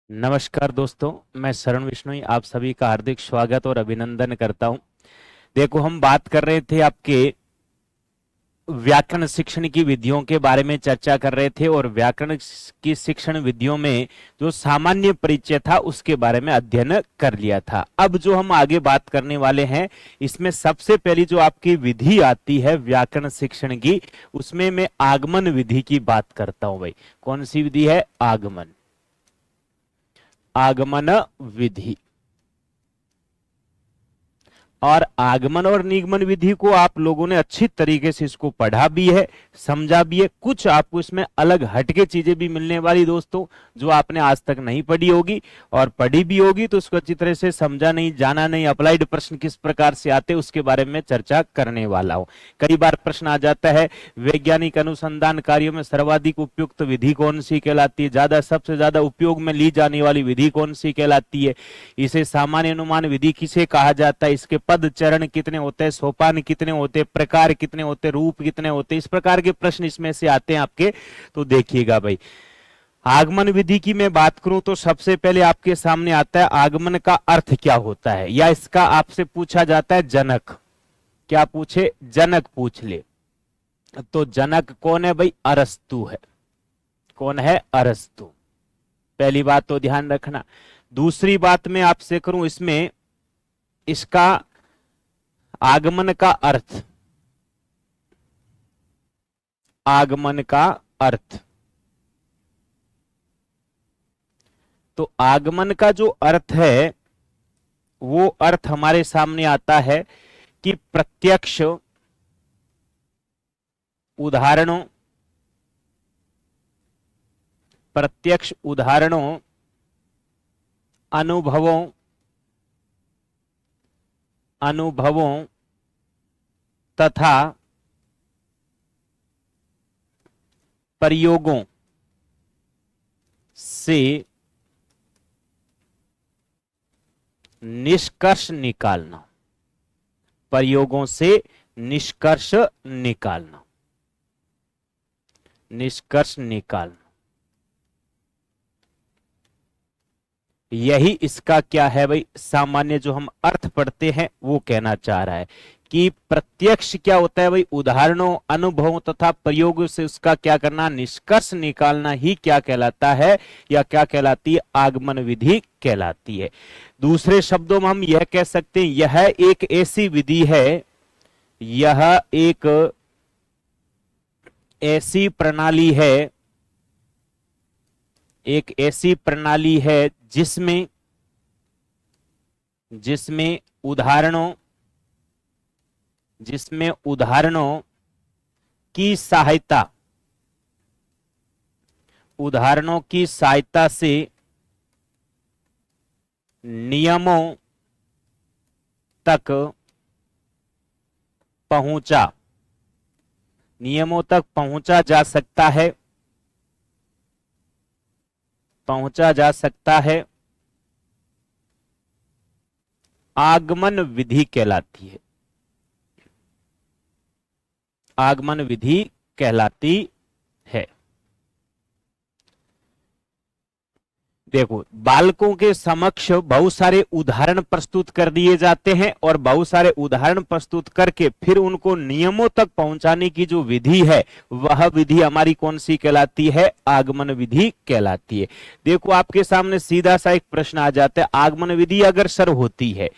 नमस्कार दोस्तों, मैं शरण विश्नोई आप सभी का हार्दिक स्वागत और अभिनंदन करता हूं। देखो, हम बात कर रहे थे आपके व्याकरण शिक्षण की विधियों के बारे में चर्चा कर रहे थे और व्याकरण की शिक्षण विधियों में जो सामान्य परिचय था उसके बारे में अध्ययन कर लिया था। अब जो हम आगे बात करने वाले हैं, इसमें सबसे पहली जो आपकी विधि आती है व्याकरण शिक्षण की, उसमें मैं आगमन विधि की बात करता हूं। भाई, कौन सी विधि है? आगमन। आगमन विधि। और आगमन और निगमन विधि को आप लोगों ने अच्छी तरीके से इसको पढ़ा भी है, समझा भी है। कुछ आपको इसमें अलग हटके चीजें भी मिलने वाली दोस्तों, जो आपने आज तक नहीं पढ़ी होगी, और पढ़ी भी होगी तो उसको अच्छी तरह से समझा नहीं, जाना नहीं, अप्लाइड प्रश्न किस प्रकार से आते उसके बारे में चर्चा करने वाला हूं। कई बार प्रश्न आ जाता है, वैज्ञानिक अनुसंधान कार्यों में सर्वाधिक उपयुक्त विधि कौन सी कहलाती है, सबसे ज्यादा उपयोग में ली जाने वाली विधि कौन सी कहलाती है, इसे सामान्य अनुमान विधि किसे कहा जाता है, इसके पद चरण कितने होते हैं, सोपान कितने होते हैं, प्रकार कितने होते हैं, रूप कितने होते हैं, इस प्रकार के प्रश्न इसमें से आते हैं आपके। तो देखिएगा भाई, आगमन विधि की मैं बात करूं तो सबसे पहले आपके सामने आता है आगमन का अर्थ क्या होता है, या इसका आपसे पूछा जाता है जनक। क्या पूछे? जनक पूछ ले। तो जनक कौन है भाई? अरस्तु है। कौन है? अरस्तु। पहली बात तो ध्यान रखना। दूसरी बात मैं आपसे करूं, इसमें इसका आगमन का अर्थ, आगमन का अर्थ। तो आगमन का जो अर्थ है वो अर्थ हमारे सामने आता है कि प्रत्यक्ष उदाहरणों, प्रत्यक्ष उदाहरणों, अनुभवों, अनुभवों तथा प्रयोगों से निष्कर्ष निकालना, प्रयोगों से निष्कर्ष निकालना, निष्कर्ष निकालना, यही इसका क्या है भाई? सामान्य जो हम अर्थ पढ़ते हैं वो कहना चाह रहा है कि प्रत्यक्ष क्या होता है भाई? उदाहरणों, अनुभवों तथा प्रयोग से उसका क्या करना? निष्कर्ष निकालना ही क्या कहलाता है, या क्या कहलाती है? आगमन विधि कहलाती है। दूसरे शब्दों में हम यह कह सकते हैं, यह एक ऐसी विधि है, यह एक ऐसी प्रणाली है, एक ऐसी प्रणाली है जिसमें, जिसमें उदाहरणों, जिसमें उदाहरणों की सहायता, उदाहरणों की सहायता से नियमों तक पहुंचा, नियमों तक पहुंचा जा सकता है, पहुंचा जा सकता है, आगमन विधि कहलाती है, आगमन विधि कहलाती है। देखो, बालकों के समक्ष बहुत सारे उदाहरण प्रस्तुत कर दिए जाते हैं और बहुत सारे उदाहरण प्रस्तुत करके फिर उनको नियमों तक पहुंचाने की जो विधि है वह विधि हमारी कौन सी कहलाती है? आगमन विधि कहलाती है। देखो, आपके सामने सीधा सा एक प्रश्न आ जाता है, आगमन विधि अग्रसर होती है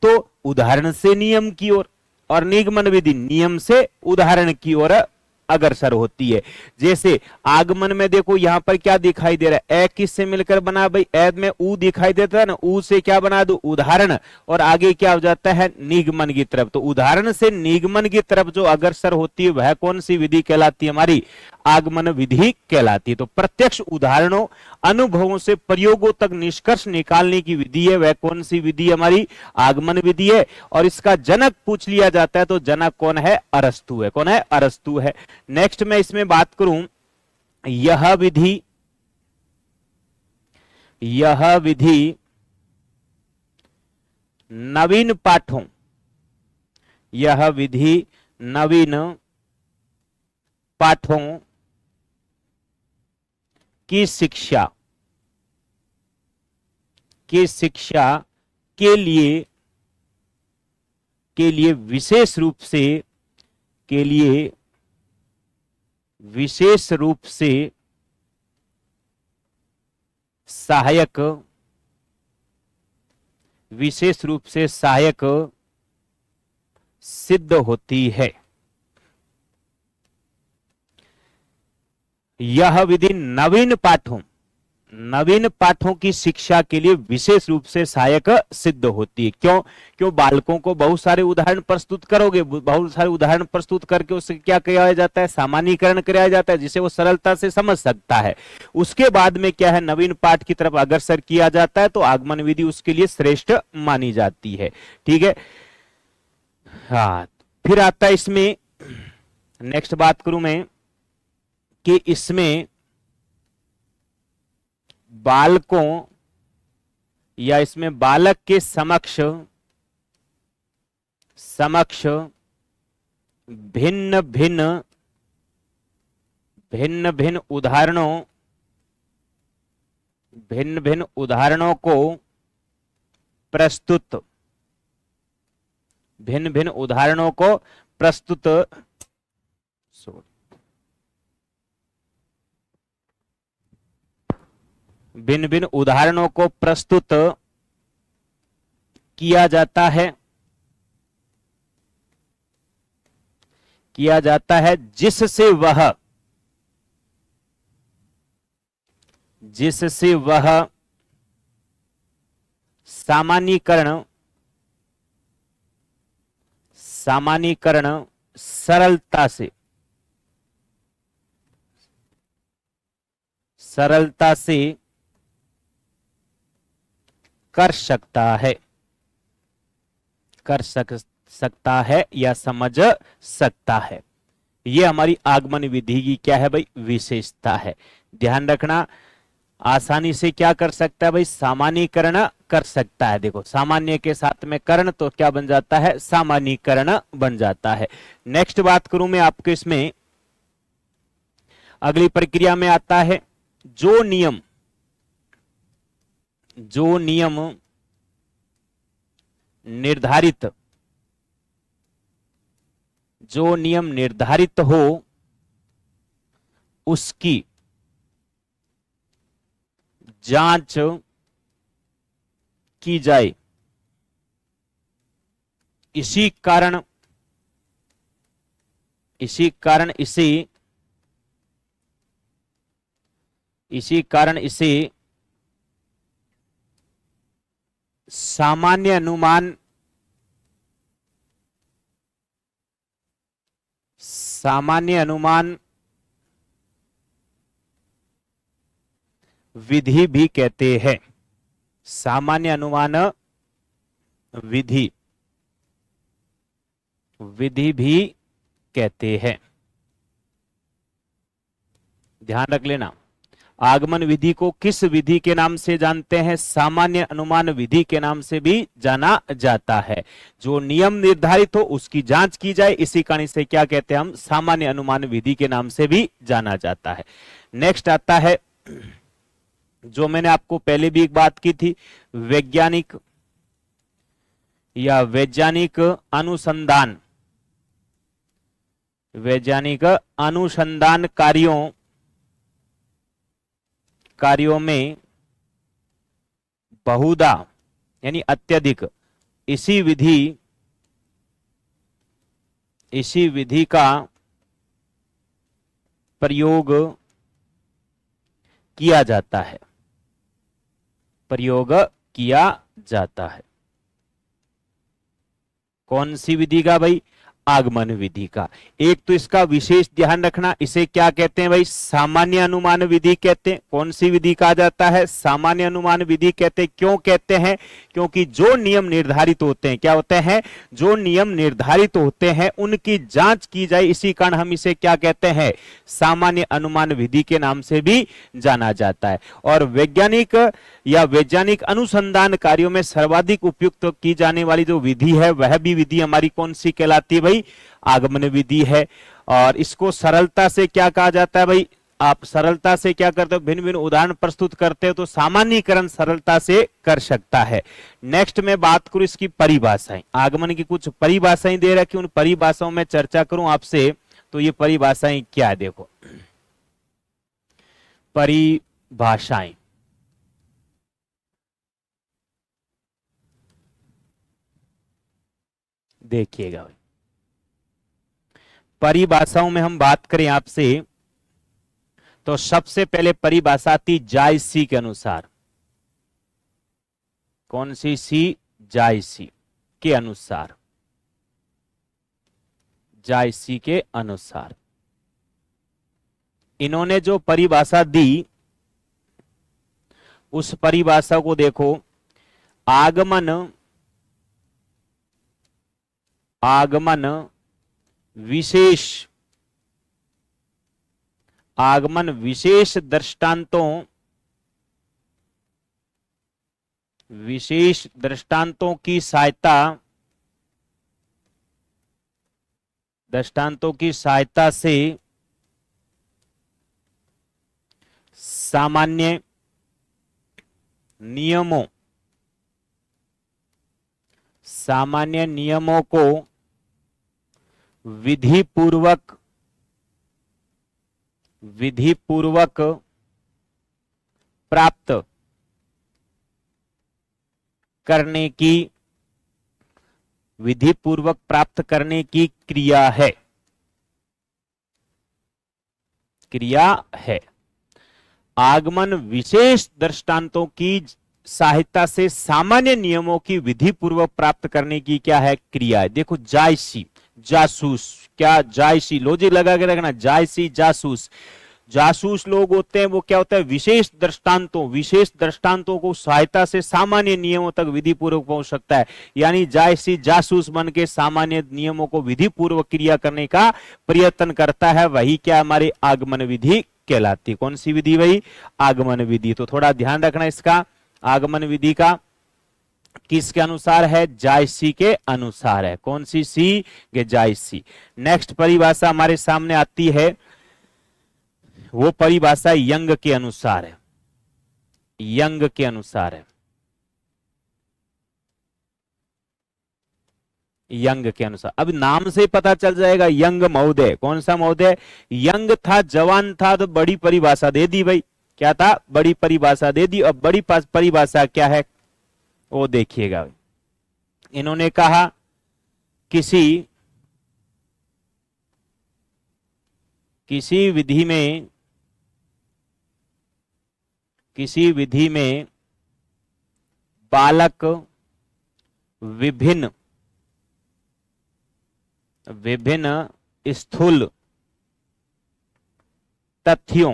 तो उदाहरण से नियम की ओर, और निगमन विधि नियम से उदाहरण की ओर अग्रसर होती है। जैसे आगमन में देखो यहां पर क्या दिखाई दे रहा है? ए किससे मिलकर बना भाई? ए में ऊ दिखाई देता है ना, ऊ से क्या बना दो? उदाहरण, और आगे क्या हो जाता है? निगमन की तरफ। तो उदाहरण से निगमन की तरफ जो अग्रसर होती है वह कौन सी विधि कहलाती है? हमारी आगमन विधि कहलाती है। तो प्रत्यक्ष उदाहरणों, अनुभवों से प्रयोगों तक निष्कर्ष निकालने की विधि है वह कौन सी विधि? हमारी आगमन विधि है। और इसका जनक पूछ लिया जाता है तो जनक कौन है? अरस्तु है। कौन है? अरस्तु है। नेक्स्ट मैं इसमें बात करूं, यह विधि, यह विधि नवीन पाठों, यह विधि नवीन पाठों की शिक्षा, के शिक्षा के लिए विशेष रूप से सहायक सिद्ध होती है। यह विधि नवीन पाठों की शिक्षा के लिए विशेष रूप से सहायक सिद्ध होती है। क्यों बालकों को बहुत सारे उदाहरण प्रस्तुत करोगे, बहुत सारे उदाहरण प्रस्तुत करके उससे क्या किया जाता है, सामान्यीकरण किया जाता है, जिसे वो सरलता से समझ सकता है। उसके बाद में क्या है, नवीन पाठ की तरफ अग्रसर किया जाता है, तो आगमन विधि उसके लिए श्रेष्ठ मानी जाती है। ठीक है। हाँ, फिर आता है इसमें नेक्स्ट बात करूं मैं कि इसमें बालकों या इसमें बालक के समक्ष भिन्न भिन्न उदाहरणों को प्रस्तुत भिन्न उदाहरणों को प्रस्तुत भिन्न उदाहरणों को प्रस्तुत किया जाता है जिससे वह सामान्यीकरण सरलता से कर सकता है या समझ सकता है। ये हमारी आगमन विधि की क्या है भाई, विशेषता है। ध्यान रखना, आसानी से क्या कर सकता है भाई, सामान्यीकरण कर सकता है। देखो, सामान्य के साथ में करण तो क्या बन जाता है, सामान्यीकरण बन जाता है। नेक्स्ट बात करूं मैं आपके इसमें, अगली प्रक्रिया में आता है जो नियम निर्धारित हो उसकी जांच की जाए। इसी कारण इसे सामान्य अनुमान विधि भी कहते हैं। सामान्य अनुमान विधि भी कहते हैं। ध्यान रख लेना, आगमन विधि को किस विधि के नाम से जानते हैं, सामान्य अनुमान विधि के नाम से भी जाना जाता है। जो नियम निर्धारित हो उसकी जांच की जाए, इसी कारण से क्या कहते हैं हम, सामान्य अनुमान विधि के नाम से भी जाना जाता है। नेक्स्ट आता है जो मैंने आपको पहले भी एक बात की थी, वैज्ञानिक अनुसंधान कार्यों में बहुधा यानी अत्यधिक इसी विधि का प्रयोग किया जाता है। कौन सी विधि का भाई, आगमन विधि का। एक तो इसका विशेष ध्यान रखना, इसे क्या कहते हैं भाई, सामान्य अनुमान विधि कहते हैं। कौन सी विधि कहा जाता है, सामान्य अनुमान विधि कहते हैं। क्यों कहते हैं, क्योंकि जो नियम निर्धारित होते हैं, क्या होते हैं, जो नियम निर्धारित होते हैं उनकी जांच की जाए, इसी कारण हम इसे क्या कहते हैं, सामान्य अनुमान विधि के नाम से भी जाना जाता है। और वैज्ञानिक अनुसंधान कार्यों में सर्वाधिक उपयुक्त की जाने वाली जो विधि है, वह भी विधि हमारी कौन सी कहलाती है भाई, आगमन विधि है। और इसको सरलता से क्या कहा जाता है भाई, आप सरलता से क्या करते हो, भिन्न भिन्न उदाहरण प्रस्तुत करते हो तो सामान्यीकरण सरलता से कर सकता है। नेक्स्ट मैं बात करूं इसकी परिभाषाएं, आगमन की कुछ परिभाषाएं दे रखी, उन परिभाषाओं में चर्चा करूं आपसे। तो ये परिभाषाएं क्या है, देखो परिभाषाएं, देखिएगा भाई, परिभाषाओं में हम बात करें आपसे तो सबसे पहले परिभाषा आती जायसी के अनुसार। कौन सी? सी जायसी के अनुसार, जायसी के अनुसार इन्होंने जो परिभाषा दी उस परिभाषा को देखो, आगमन आगमन विशेष, आगमन विशेष दृष्टांतों, विशेष दृष्टांतों की सहायता, दृष्टांतों की सहायता से सामान्य नियमों, सामान्य नियमों को विधि पूर्वक प्राप्त करने की, विधि पूर्वक प्राप्त करने की क्रिया है, क्रिया है। आगमन विशेष दृष्टांतों की सहायता से सामान्य नियमों की विधि पूर्वक प्राप्त करने की क्या है? क्रिया है। देखो जायसी, जासूस, क्या जायसी, लॉजिक लगा के रखना, जायसी जासूस, जासूस लोग होते हैं वो क्या होता है? विशेष दृष्टांतों को सहायता से सामान्य नियमों तक विधि पूर्वक पहुंच सकता है। यानी जायसी जासूस बन के सामान्य नियमों को विधि पूर्वक क्रिया करने का प्रयत्न करता है, वही क्या हमारी आगमन विधि कहलाती। कौन सी विधि? वही आगमन विधि। तो थोड़ा ध्यान रखना इसका, आगमन विधि का किसके अनुसार है? जायसी के अनुसार है। कौन सी? सी के जायसी। नेक्स्ट परिभाषा हमारे सामने आती है, वो परिभाषा यंग के अनुसार है, यंग के अनुसार है, यंग के अनुसार। अब नाम से पता चल जाएगा, यंग महोदय। कौन सा महोदय? यंग था, जवान था, तो बड़ी परिभाषा दे दी भाई। क्या था? बड़ी परिभाषा दे दी। अब बड़ी परिभाषा क्या है वो देखिएगा। इन्होंने कहा किसी विधि में, किसी विधि में बालक विभिन्न स्थूल तथ्यों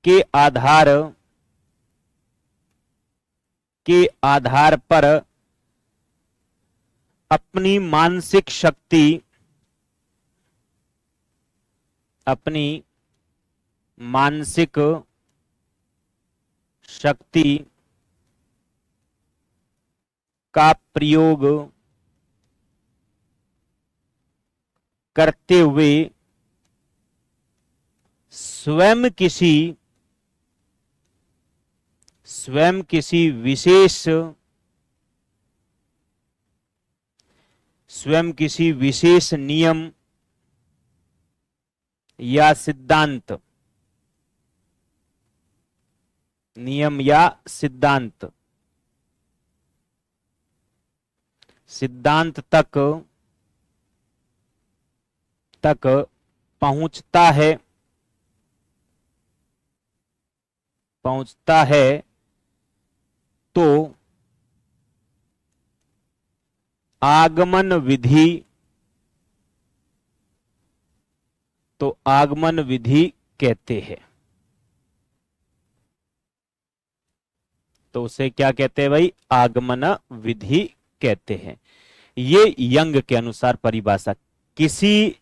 के आधार पर अपनी मानसिक शक्ति का प्रयोग करते हुए स्वयं किसी विशेष नियम या सिद्धांत तक पहुंचता है तो आगमन विधि कहते हैं। तो उसे क्या कहते हैं भाई? आगमन विधि कहते हैं। ये यंग के अनुसार परिभाषा। किसी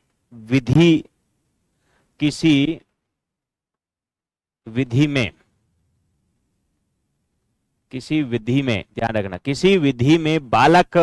किसी विधि में, ध्यान रखना, किसी विधि में बालक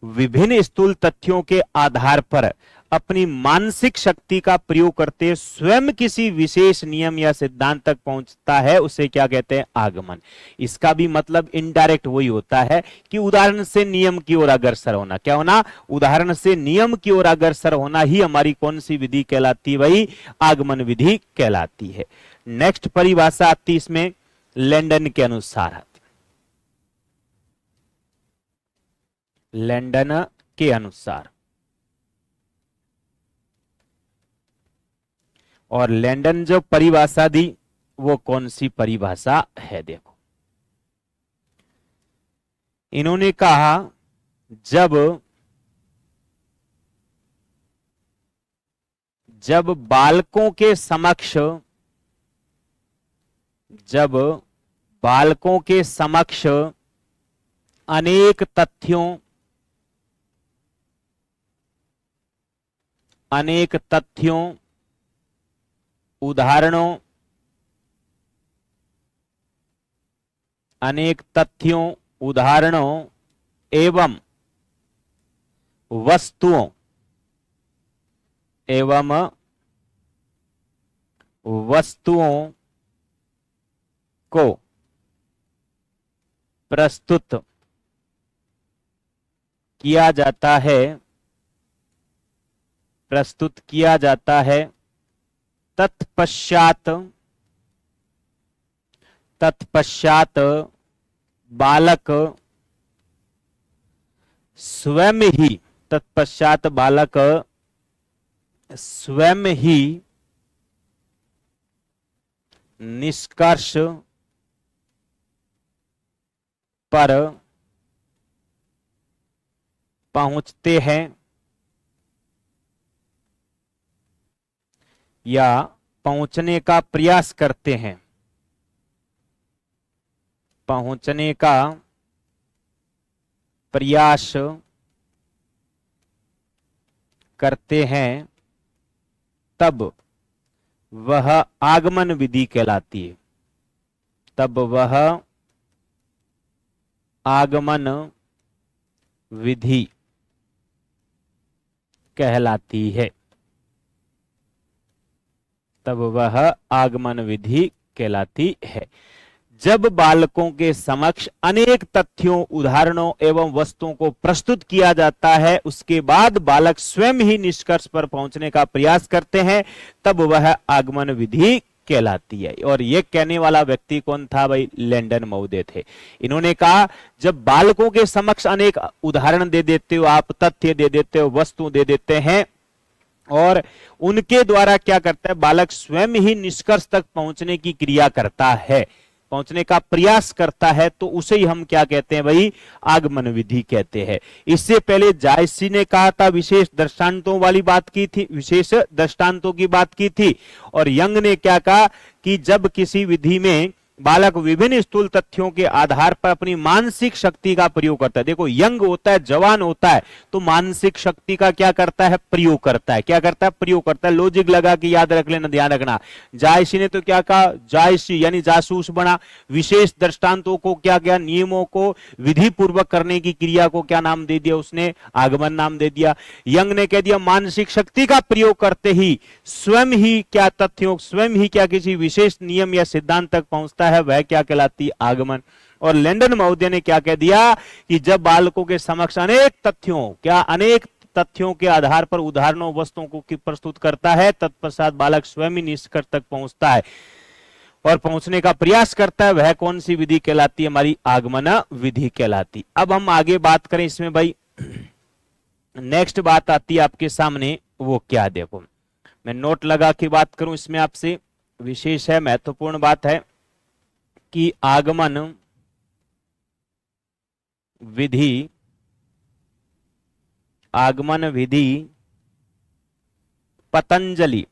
विभिन्न स्थूल तथ्यों के आधार पर अपनी मानसिक शक्ति का प्रयोग करते स्वयं किसी विशेष नियम या सिद्धांत तक पहुंचता है, उसे क्या कहते हैं? आगमन। इसका भी मतलब इनडायरेक्ट वही होता है कि उदाहरण से नियम की ओर अग्रसर होना। क्या होना? उदाहरण से नियम की ओर अग्रसर होना ही हमारी कौन सी विधि कहलाती है? वही आगमन विधि कहलाती है। नेक्स्ट परिभाषा आती इसमें लैंडन के अनुसार आती। लैंडन के अनुसार, और लैंडन जो परिभाषा दी वो कौन सी परिभाषा है? देखो, इन्होंने कहा जब बालकों के समक्ष, जब बालकों के समक्ष अनेक तथ्यों, उदाहरणों, अनेक तथ्यों, उदाहरणों एवं वस्तुओं को प्रस्तुत किया जाता है, तत्पश्चात बालक स्वयं ही निष्कर्ष पर पहुंचते हैं या पहुंचने का प्रयास करते हैं, पहुंचने का प्रयास करते हैं, तब वह आगमन विधि कहलाती है। तब वह आगमन विधि कहलाती है। तब वह आगमन विधि कहलाती है। जब बालकों के समक्ष अनेक तथ्यों, उदाहरणों एवं वस्तुओं को प्रस्तुत किया जाता है, उसके बाद बालक स्वयं ही निष्कर्ष पर पहुंचने का प्रयास करते हैं, तब वह आगमन विधि कहलाती है। और ये कहने वाला व्यक्ति कौन था भाई? लैंडन महोदय थे। इन्होंने कहा जब बालकों के समक्ष अनेक उदाहरण दे देते हो आप, तथ्य दे देते हो, वस्तु दे देते हैं, और उनके द्वारा क्या करता है? बालक स्वयं ही निष्कर्ष तक पहुंचने की क्रिया करता है, पहुंचने का प्रयास करता है, तो उसे ही हम क्या कहते हैं भाई? आगमन विधि कहते हैं। इससे पहले जायसी ने कहा था, विशेष दृष्टांतों वाली बात की थी, विशेष दृष्टांतों की बात की थी, और यंग ने क्या कहा कि जब किसी विधि में बालक विभिन्न स्थूल तथ्यों के आधार पर अपनी मानसिक शक्ति का प्रयोग करता है। देखो, यंग होता है, जवान होता है, तो मानसिक शक्ति का क्या करता है? प्रयोग करता है। क्या करता है? प्रयोग करता है। लॉजिक लगा के याद रख लेना, ध्यान रखना। जायसी ने तो क्या कहा? जायसी यानी जासूस बना। विशेष दृष्टांतों को क्या किया? नियमों को विधि पूर्वक करने की क्रिया को क्या नाम दे दिया? उसने आगमन नाम दे दिया। यंग ने कह दिया मानसिक शक्ति का प्रयोग करते ही स्वयं ही क्या तथ्यों, स्वयं ही क्या किसी विशेष नियम या सिद्धांत तक पहुंचता है, वह क्या कहलाती? आगमन। और लैंडन महोदय ने क्या कह दिया कि जब बालकों के समक्ष अनेक तथ्यों, क्या अनेक तथ्यों के आधार पर उदाहरणों, वस्तुओं को प्रस्तुत करता है, तत्पश्चात बालक स्वयं ही निष्कर्ष तक पहुंचता है और पहुंचने का प्रयास करता है, वह कौन सी विधि कहलाती है? हमारी आगमन विधि कहलाती। अब हम आगे बात करें इसमें भाई, नेक्स्ट बात आती है आपके सामने, वो क्या? देखो, मैं नोट लगा के बात करूं इसमें आपसे, विशेष है, महत्वपूर्ण बात है कि आगमन विधि, आगमन विधि पतंजलि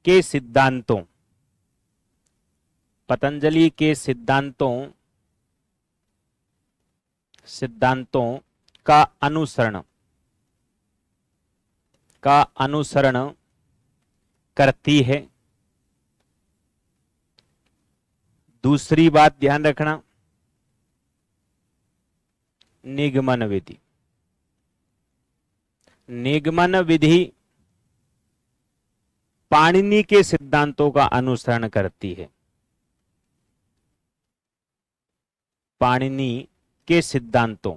के सिद्धांतों, पतंजलि के सिद्धांतों का अनुसरण करती है, दूसरी बात ध्यान रखना, निगमन विधि। निगमन विधि पाणिनि के सिद्धांतों का अनुसरण करती है। पाणिनि के सिद्धांतों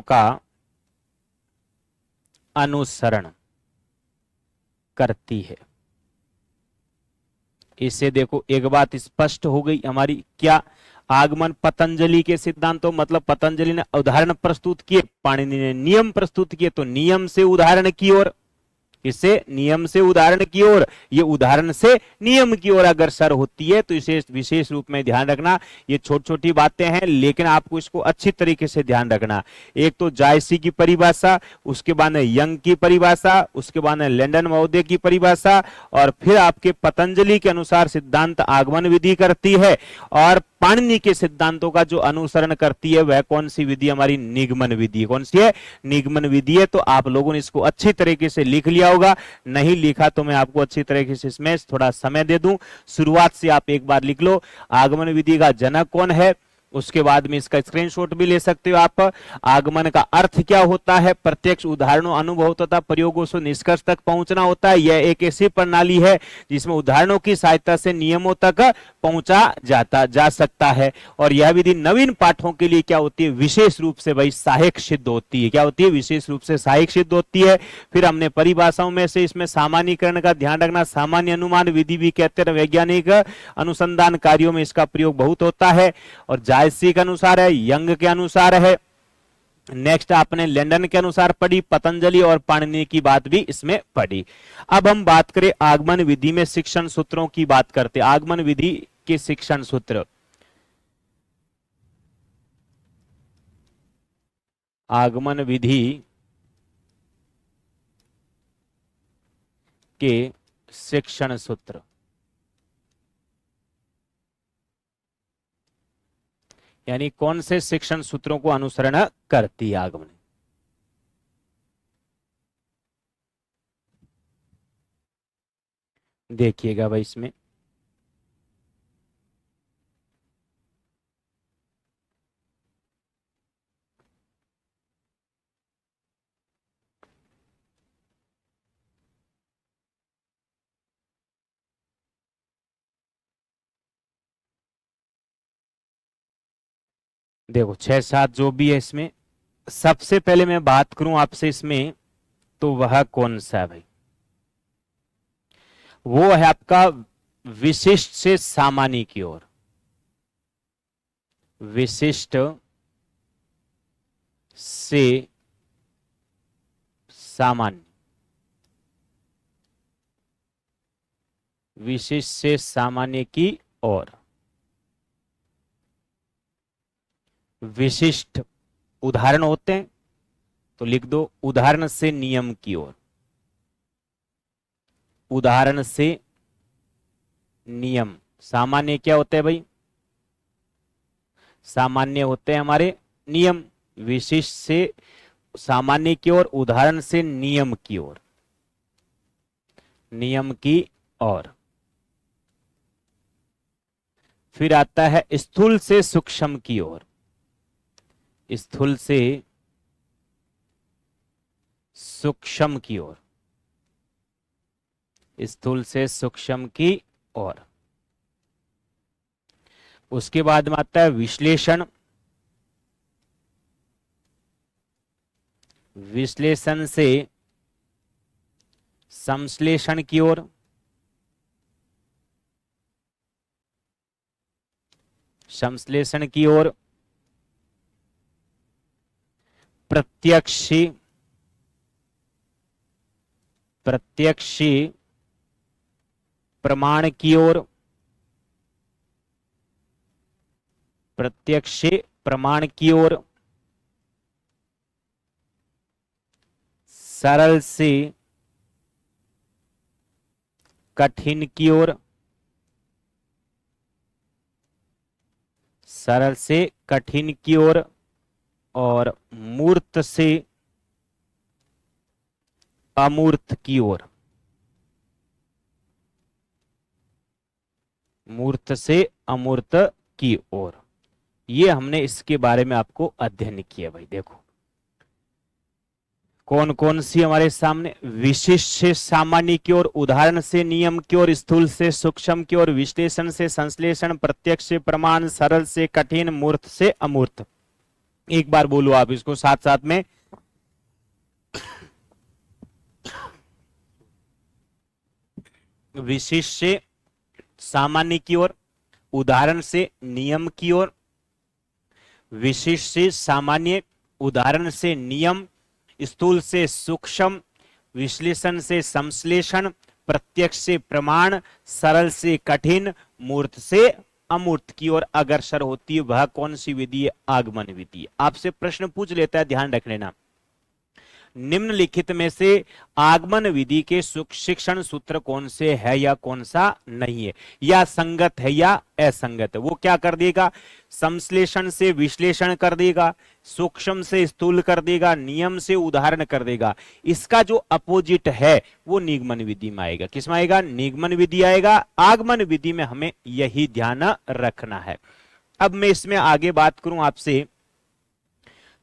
का अनुसरण करती है। इससे देखो एक बात स्पष्ट हो गई हमारी, क्या? आगमन पतंजलि के सिद्धांतों, मतलब पतंजलि ने उदाहरण प्रस्तुत किए, पाणिनि ने नियम प्रस्तुत किए, तो नियम से उदाहरण की ओर, इससे नियम से उदाहरण की ओर, ये उदाहरण से नियम की ओर अग्रसर होती है। तो इसे विशेष रूप में ध्यान रखना। ये छोटी छोटी बातें हैं, लेकिन आपको इसको अच्छी तरीके से ध्यान रखना। एक तो जायसी की परिभाषा, उसके बाद यंग की परिभाषा, उसके बाद लैंडन महोदय की परिभाषा, और फिर आपके पतंजलि के अनुसार सिद्धांत आगमन विधि करती है, और पाणिनि के सिद्धांतों का जो अनुसरण करती है वह कौन सी विधि? हमारी निगमन विधि। कौन सी है? निगमन विधि है। तो आप लोगों ने इसको अच्छी तरीके से लिख लिया होगा, नहीं लिखा तो मैं आपको अच्छी तरीके से इसमें थोड़ा समय दे दूं। शुरुआत से आप एक बार लिख लो, आगमन विधि का जनक कौन है, उसके बाद में इसका स्क्रीनशॉट भी ले सकते हो आप। आगमन का अर्थ क्या होता है? प्रत्यक्ष उदाहरणों, अनुभव तथा प्रयोगों से निष्कर्ष तक पहुंचना होता है। यह एक ऐसी प्रणाली है जिसमें उदाहरणों की सहायता से नियमों तक पहुंचा जा सकता है। और यह विधि नवीन पाठों के लिए क्या होती है? विशेष रूप से भाई सहायक सिद्ध होती है। क्या होती है? विशेष रूप से सहायक सिद्ध होती है। फिर हमने परिभाषाओं में से इसमें सामान्यीकरण का ध्यान रखना, सामान्य अनुमान विधि भी कहते हैं, वैज्ञानिक अनुसंधान कार्यों में इसका प्रयोग बहुत होता है। और जायसी के अनुसार है, यंग के अनुसार है, नेक्स्ट आपने लैंडन के अनुसार पढ़ी, पतंजलि और पाणिनि की बात भी इसमें पढ़ी। अब हम बात करें आगमन विधि में शिक्षण सूत्रों की बात करते। आगमन विधि के शिक्षण सूत्र, आगमन विधि के शिक्षण सूत्र, यानी कौन से शिक्षण सूत्रों को अनुसरण करती है आगमन? देखिएगा भाई इसमें देखो 6-7 जो भी है इसमें, सबसे पहले मैं बात करूं आपसे इसमें, तो वह कौन सा है भाई? वो है आपका विशिष्ट से सामान्य की ओर। विशिष्ट से सामान्य, विशिष्ट से सामान्य की ओर। विशिष्ट उदाहरण होते हैं तो लिख दो उदाहरण से नियम की ओर। उदाहरण से नियम। सामान्य क्या होते हैं भाई? सामान्य होते हैं हमारे नियम। विशिष्ट से सामान्य की ओर, उदाहरण से नियम की ओर, नियम की ओर। फिर आता है स्थूल से सूक्ष्म की ओर। स्थूल से सूक्ष्म की ओर, स्थूल से सूक्ष्म की ओर। उसके बाद में आता है विश्लेषण। विश्लेषण से संश्लेषण की ओर। संश्लेषण की ओर। प्रत्यक्षी, प्रत्यक्षी प्रमाण की ओर। प्रत्यक्ष प्रमाण की ओर। सरल से कठिन की ओर। सरल से कठिन की ओर। और मूर्त से अमूर्त की ओर, मूर्त से अमूर्त की ओर। ये हमने इसके बारे में आपको अध्ययन किया भाई। देखो कौन कौन सी हमारे सामने, विशिष्ट से सामान्य की ओर, उदाहरण से नियम की ओर, स्थूल से सूक्ष्म की ओर, विश्लेषण से संश्लेषण, प्रत्यक्ष से प्रमाण, सरल से कठिन, मूर्त से अमूर्त। एक बार बोलो आप इसको साथ साथ में। विशिष्ट से सामान्य की ओर, उदाहरण से नियम की ओर, विशिष्ट से सामान्य, उदाहरण से नियम, स्थूल से सूक्ष्म, विश्लेषण से संश्लेषण, प्रत्यक्ष से प्रमाण, सरल से कठिन, मूर्त से अमूर्त की ओर अग्रसर होती है। वह कौन सी विधि है? आगमन विधि। आपसे प्रश्न पूछ लेता है, ध्यान रख लेना। निम्नलिखित में से आगमन विधि के शिक्षण सूत्र कौन से है या कौन सा नहीं है, या संगत है या असंगत है? वो क्या कर देगा? संश्लेषण से विश्लेषण कर देगा, सूक्ष्म से स्थूल कर देगा, नियम से उदाहरण कर देगा। इसका जो अपोजिट है वो निगमन विधि में आएगा। किसमें आएगा? निगमन विधि आएगा। आगमन विधि में हमें यही ध्यान रखना है। अब मैं इसमें आगे बात करूं आपसे,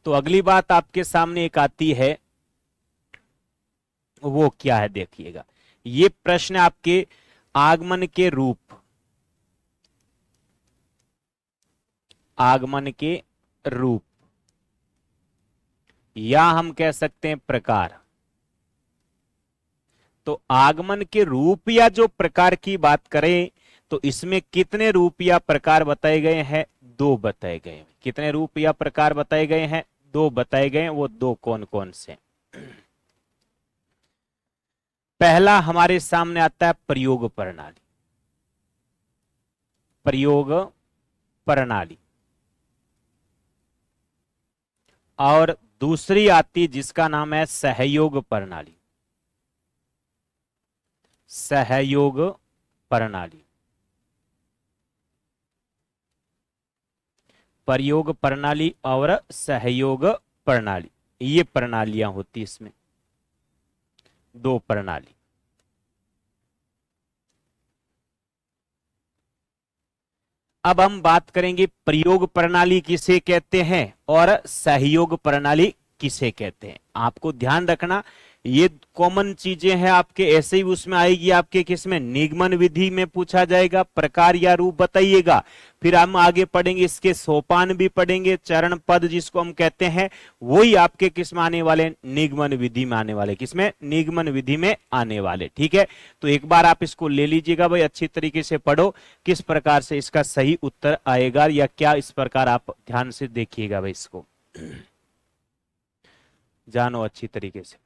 तो अगली बात आपके सामने एक आती है, वो क्या है देखिएगा। ये प्रश्न आपके आगमन के रूप, आगमन के रूप, या हम कह सकते हैं प्रकार। तो आगमन के रूप या जो प्रकार की बात करें तो इसमें कितने रूप या प्रकार बताए गए हैं? दो बताए गए हैं। कितने रूप या प्रकार बताए गए हैं? दो बताए गए हैं। वो दो कौन कौन से? पहला हमारे सामने आता है प्रयोग प्रणाली। प्रयोग प्रणाली। और दूसरी आती जिसका नाम है सहयोग प्रणाली। सहयोग प्रणाली। प्रयोग प्रणाली और सहयोग प्रणाली, ये प्रणालियां होती इसमें, दो प्रणाली। अब हम बात करेंगे प्रयोग प्रणाली किसे कहते हैं और सहयोग प्रणाली किसे कहते हैं। आपको ध्यान रखना, ये कॉमन चीजें हैं आपके, ऐसे ही उसमें आएगी आपके किसमें? निगमन विधि में पूछा जाएगा, प्रकार या रूप बताइएगा। फिर हम आगे पढ़ेंगे, इसके सोपान भी पढ़ेंगे, चरण पद जिसको हम कहते हैं, वही आपके किसमें आने वाले? निगमन विधि में आने वाले। किसमें? निगमन विधि में आने वाले। ठीक है, तो एक बार आप इसको ले लीजिएगा भाई, अच्छी तरीके से पढ़ो किस प्रकार से इसका सही उत्तर आएगा या क्या, इस प्रकार आप ध्यान से देखिएगा भाई, इसको जानो अच्छी तरीके से।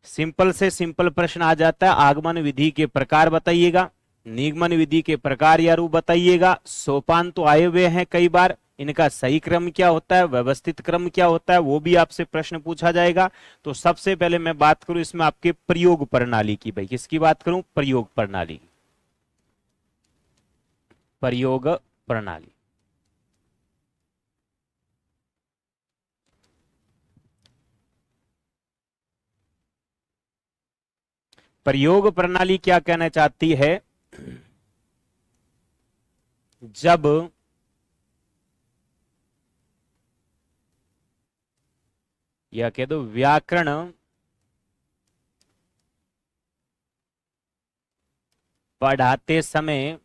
सिंपल से सिंपल प्रश्न आ जाता है, आगमन विधि के प्रकार बताइएगा, निगमन विधि के प्रकार या रूप बताइएगा, सोपान तो आए हुए हैं कई बार, इनका सही क्रम क्या होता है, व्यवस्थित क्रम क्या होता है, वो भी आपसे प्रश्न पूछा जाएगा। तो सबसे पहले मैं बात करूं इसमें आपके प्रयोग प्रणाली की। भाई किसकी बात करूं? प्रयोग प्रणाली। प्रयोग प्रणाली। प्रयोग प्रणाली क्या कहना चाहती है? जब या कह दो व्याकरण पढ़ाते समय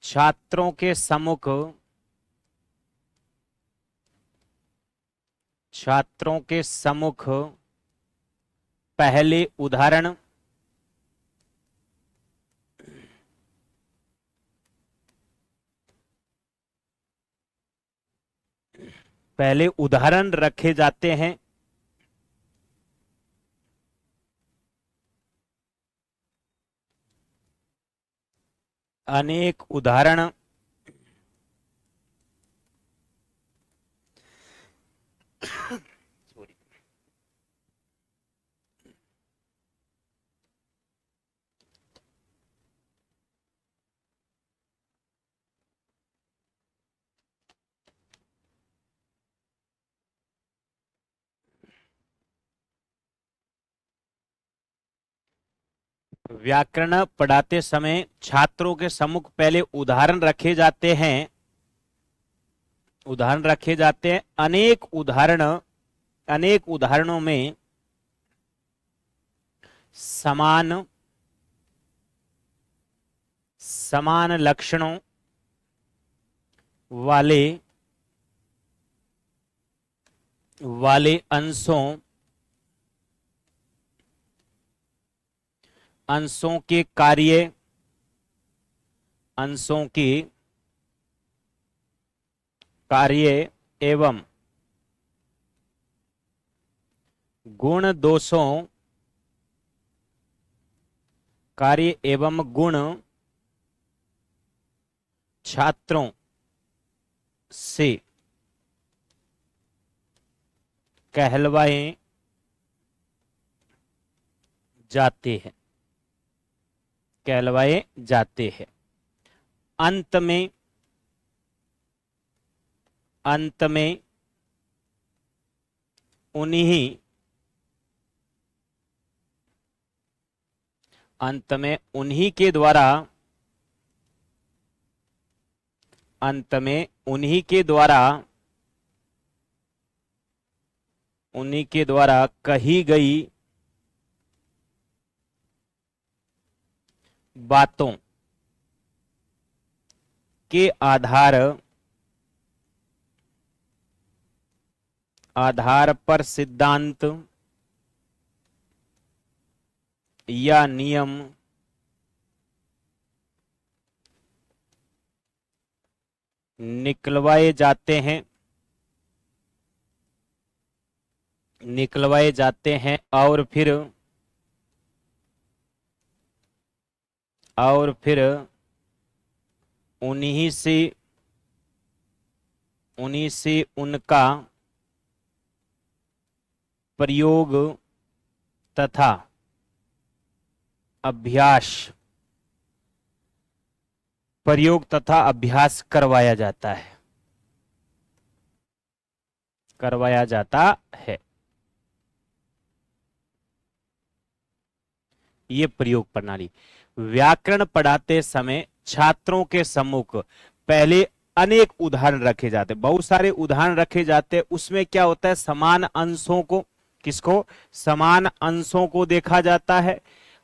छात्रों के सम्मुख, छात्रों के सम्मुख पहले उदाहरण, पहले उदाहरण रखे जाते हैं, अनेक उदाहरण व्याकरण पढ़ाते समय छात्रों के सम्मुख पहले उदाहरण रखे जाते हैं, अनेक उदाहरणों में समान लक्षणों वाले अंशों के कार्य एवं गुण छात्रों से कहलवाए जाते हैं। अंत में उन्हीं के द्वारा कही गई बातों के आधार पर सिद्धांत या नियम निकलवाए जाते हैं और फिर उन्हीं से उनका प्रयोग तथा अभ्यास करवाया जाता है। ये प्रयोग प्रणाली। व्याकरण पढ़ाते समय छात्रों के सम्मुख पहले अनेक उदाहरण रखे जाते, बहुत सारे उदाहरण रखे जाते। उसमें क्या होता है, समान अंशों को देखा जाता है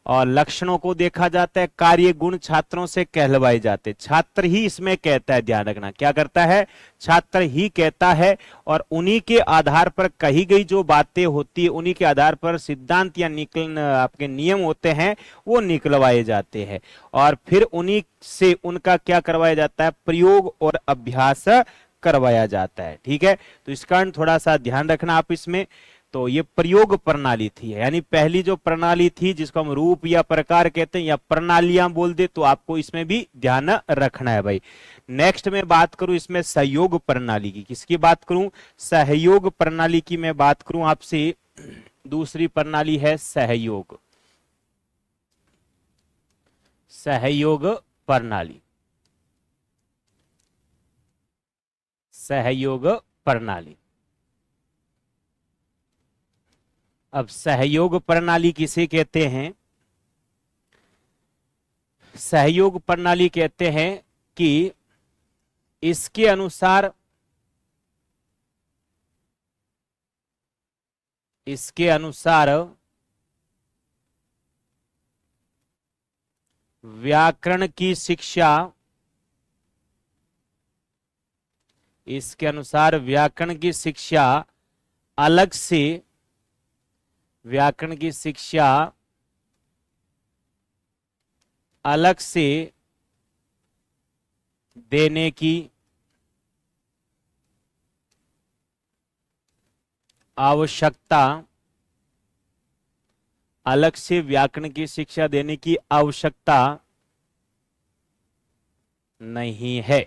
और लक्षणों को देखा जाता है। कार्य गुण छात्रों से कहलवाए जाते, छात्र ही इसमें कहता है, ध्यान रखना, क्या करता है, छात्र ही कहता है। और उन्हीं के आधार पर कही गई जो बातें होती है, उन्हीं के आधार पर सिद्धांत या आपके नियम होते हैं, वो निकलवाए जाते हैं। और फिर उन्हीं से उनका क्या करवाया जाता है, प्रयोग और अभ्यास करवाया जाता है। ठीक है, तो इस कारण थोड़ा सा ध्यान रखना आप इसमें। तो ये प्रयोग प्रणाली थी, यानी पहली जो प्रणाली थी जिसको हम रूप या प्रकार कहते हैं या प्रणालियां बोल दे, तो आपको इसमें भी ध्यान रखना है भाई। नेक्स्ट में बात करूं इसमें सहयोग प्रणाली की। किसकी बात करूं, सहयोग प्रणाली की मैं बात करूं आपसे। दूसरी प्रणाली है सहयोग प्रणाली। सहयोग प्रणाली। अब सहयोग प्रणाली किसे कहते हैं, सहयोग प्रणाली कहते हैं कि इसके अनुसार व्याकरण की शिक्षा, इसके अनुसार व्याकरण की शिक्षा अलग से, व्याकरण की शिक्षा अलग से देने की आवश्यकता, अलग से व्याकरण की शिक्षा देने की आवश्यकता नहीं है,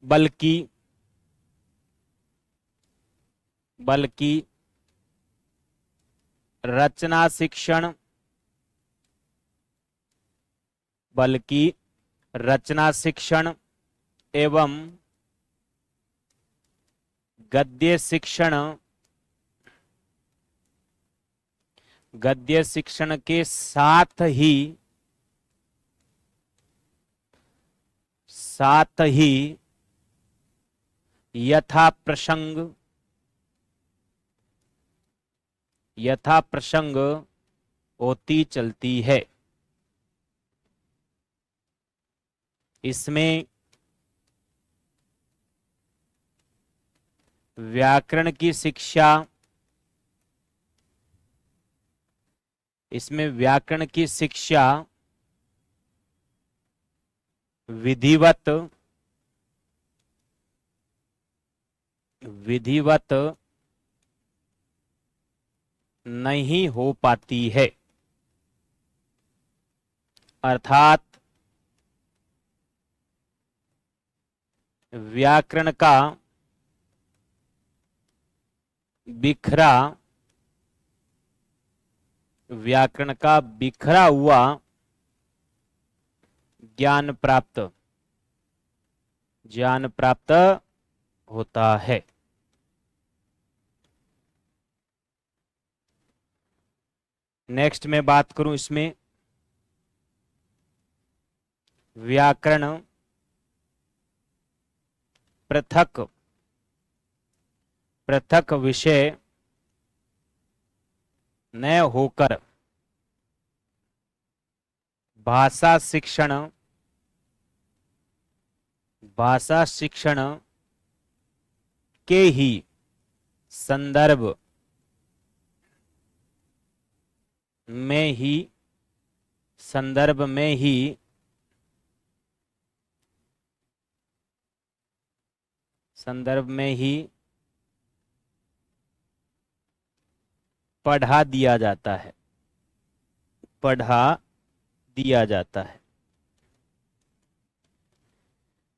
बल्कि रचना शिक्षण एवं गद्य शिक्षण के साथ ही यथा प्रसंग होती चलती है। इसमें व्याकरण की शिक्षा विधिवत नहीं हो पाती है, अर्थात व्याकरण का बिखरा हुआ ज्ञान प्राप्त होता है। नेक्स्ट मैं बात करूं इसमें व्याकरण पृथक विषय न होकर भाषा शिक्षण के ही संदर्भ में ही पढ़ा दिया जाता है।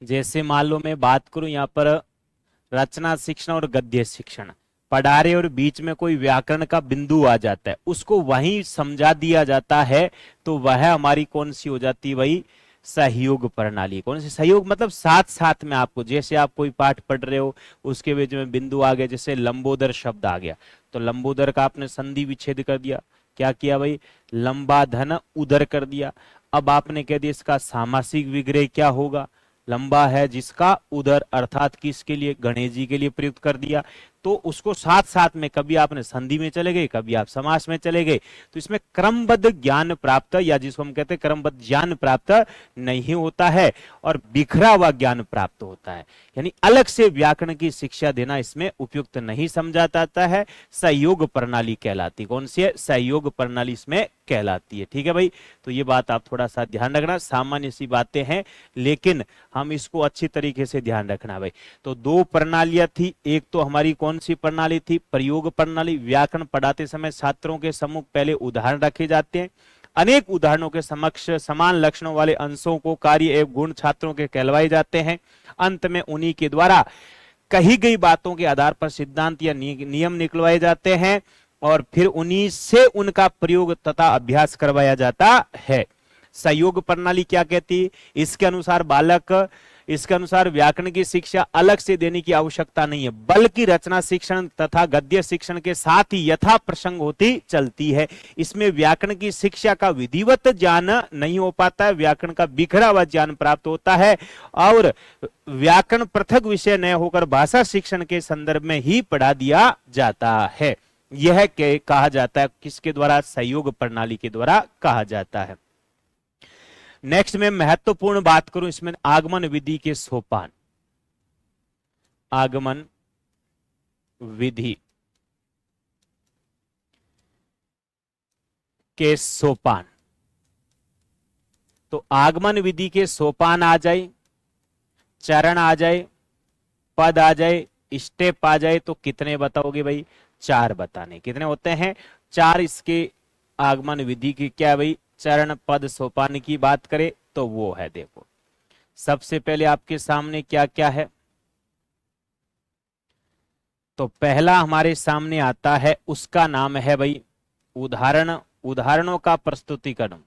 जैसे मान लो मैं बात करूं यहां पर रचना शिक्षण और गद्य शिक्षण पढ़ा रहे और बीच में कोई व्याकरण का बिंदु आ जाता है, उसको वहीं समझा दिया जाता है, तो वह हमारी कौन सी हो जाती है भाई, सहयोग प्रणाली। कौन सी सहयोग मतलब साथ साथ में आपको, जैसे आप कोई पाठ पढ़ रहे हो उसके बीच में बिंदु आ गया, जैसे लंबोदर शब्द आ गया तो लंबोदर का आपने संधि विच्छेद कर दिया, क्या किया भाई, लंबा धन उदर कर दिया। अब आपने कह दिया इसका सामासिक विग्रह क्या होगा, लंबा है जिसका उदर, अर्थात किसके लिए, गणेश जी के लिए प्रयुक्त कर दिया। तो उसको साथ साथ में कभी आपने संधि में चले गए, कभी आप समास में चले गए, तो इसमें क्रमबद्ध ज्ञान प्राप्त या जिसको हम कहते हैं क्रमबद्ध ज्ञान प्राप्त नहीं होता है और बिखरा हुआ ज्ञान प्राप्त होता है। यानी अलग से व्याकरण की शिक्षा देना इसमें उपयुक्त नहीं समझा जाता है, सहयोग प्रणाली कहलाती। कौन सी है, सहयोग प्रणाली इसमें कहलाती है। ठीक है भाई, तो ये बात आप थोड़ा सा ध्यान रखना, सामान्य सी बातें हैं लेकिन हम इसको अच्छी तरीके से ध्यान रखना भाई। तो दो प्रणालियां थी, एक तो हमारी कौन सी प्रणाली थी, प्रयोग प्रणाली। व्याकरण पढ़ाते समय छात्रों के सम्मुख पहले उदाहरण रखे जाते हैं, अनेक उदाहरणों के समक्ष समान लक्षणों वाले अंशों को कार्य एवं गुण छात्रों के कहलवाए जाते हैं। अंत में उन्हीं के द्वारा कही गई बातों के आधार पर सिद्धांत या नियम निकलवाए जाते हैं और फिर उन्हीं से उनका प्रयोग तथा अभ्यास करवाया जाता है। सहयोग प्रणाली क्या कहती, इसके अनुसार व्याकरण की शिक्षा अलग से देने की आवश्यकता नहीं है, बल्कि रचना शिक्षण तथा गद्य शिक्षण के साथ ही यथा प्रसंग होती चलती है। इसमें व्याकरण की शिक्षा का विधिवत ज्ञान नहीं हो पाता है, व्याकरण का बिखरा हुआ ज्ञान प्राप्त होता है और व्याकरण पृथक विषय न होकर भाषा शिक्षण के संदर्भ में ही पढ़ा दिया जाता है। यह कहा जाता है किसके द्वारा, सहयोग प्रणाली के द्वारा कहा जाता है। नेक्स्ट में महत्वपूर्ण बात करूं इसमें आगमन विधि के सोपान, आगमन विधि के सोपान। तो आगमन विधि के सोपान आ जाए, चरण आ जाए, पद आ जाए, स्टेप आ जाए तो कितने बताओगे भाई, 4 बताने। कितने होते हैं, 4 इसके आगमन विधि की क्या भाई, चरण पद सोपान की बात करें तो वो है, देखो सबसे पहले आपके सामने क्या क्या है, तो पहला हमारे सामने आता है उसका नाम है भाई उदाहरणों का प्रस्तुतिकरण,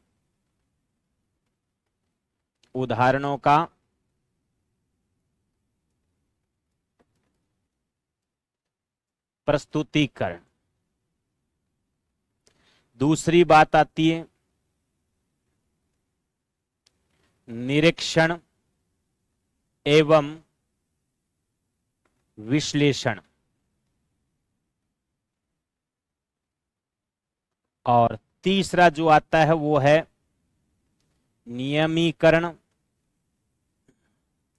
उदाहरणों का प्रस्तुतिकरण। दूसरी बात आती है निरीक्षण एवं विश्लेषण, और तीसरा जो आता है वो है नियमीकरण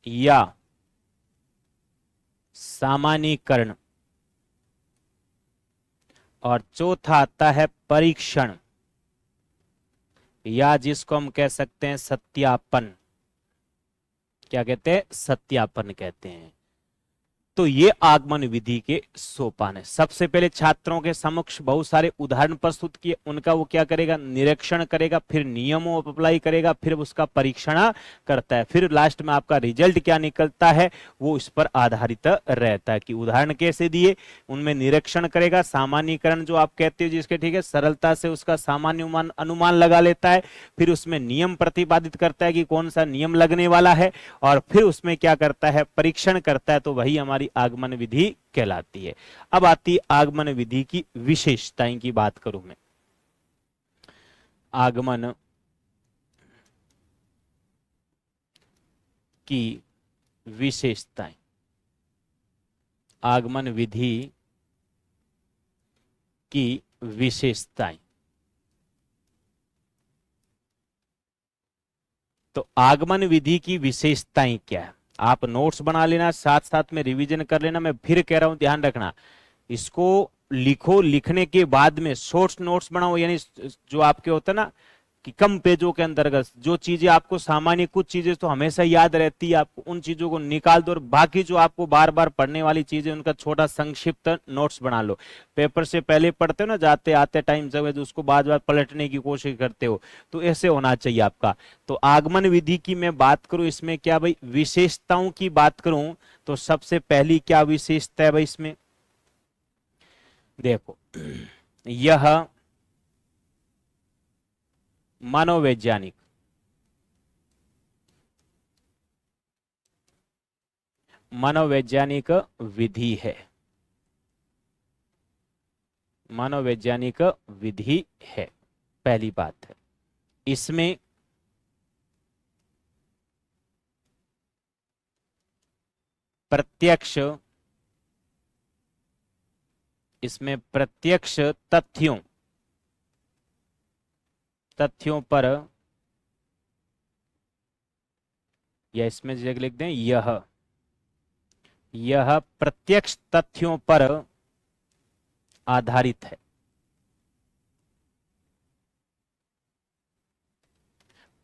या सामान्यीकरण, और चौथा आता है परीक्षण या जिसको हम कह सकते हैं सत्यापन। क्या कहते हैं? सत्यापन कहते हैं। तो ये आगमन विधि के सोपान है। सबसे पहले छात्रों के समक्ष बहुत सारे उदाहरण प्रस्तुत किए, उनका वो क्या करेगा? निरीक्षण करेगा, फिर नियमों पर अप्लाई करेगा, फिर उसका परीक्षण करता है, फिर लास्ट में आपका रिजल्ट क्या निकलता है वो इस पर आधारित रहता है कि उदाहरण कैसे दिए, उनमें निरीक्षण करेगा, सामान्यीकरण जो आप कहते हो जिसके, ठीक है, सरलता से उसका सामान्य अनुमान लगा लेता है, फिर उसमें नियम प्रतिपादित करता है कि कौन सा नियम लगने वाला है, और फिर उसमें क्या करता है? परीक्षण करता है। तो वही हमारी आगमन विधि कहलाती है। अब आती है आगमन विधि की विशेषताएं की बात करूं मैं। आगमन की विशेषताएं, आगमन विधि की विशेषताएं। तो आगमन विधि की विशेषताएं क्या है? आप नोट्स बना लेना, साथ साथ में रिवीजन कर लेना। मैं फिर कह रहा हूं, ध्यान रखना, इसको लिखो, लिखने के बाद में शॉर्ट नोट्स बनाओ, यानी जो आपके होता है ना कि कम पेजों के अंतर्गत जो चीजें आपको सामान्य, कुछ चीजें तो हमेशा याद रहती है, आपको उन चीजों को निकाल दो, और बाकी जो आपको बार बार पढ़ने वाली चीजें उनका छोटा संक्षिप्त नोट्स बना लो। पेपर से पहले पढ़ते हो ना, जाते आते टाइम जब है, तो उसको बार बार पलटने की कोशिश करते हो, तो ऐसे होना चाहिए आपका। तो आगमन विधि की मैं बात करूं, इसमें क्या भाई विशेषताओं की बात करूं, तो सबसे पहली क्या विशेषता है भाई इसमें? देखो, यह मनोवैज्ञानिक मनोवैज्ञानिक विधि है, मनोवैज्ञानिक विधि है, पहली बात है। इसमें प्रत्यक्ष, इसमें प्रत्यक्ष तथ्यों पर, या इसमें जगह लिख दें यह प्रत्यक्ष तथ्यों पर आधारित है।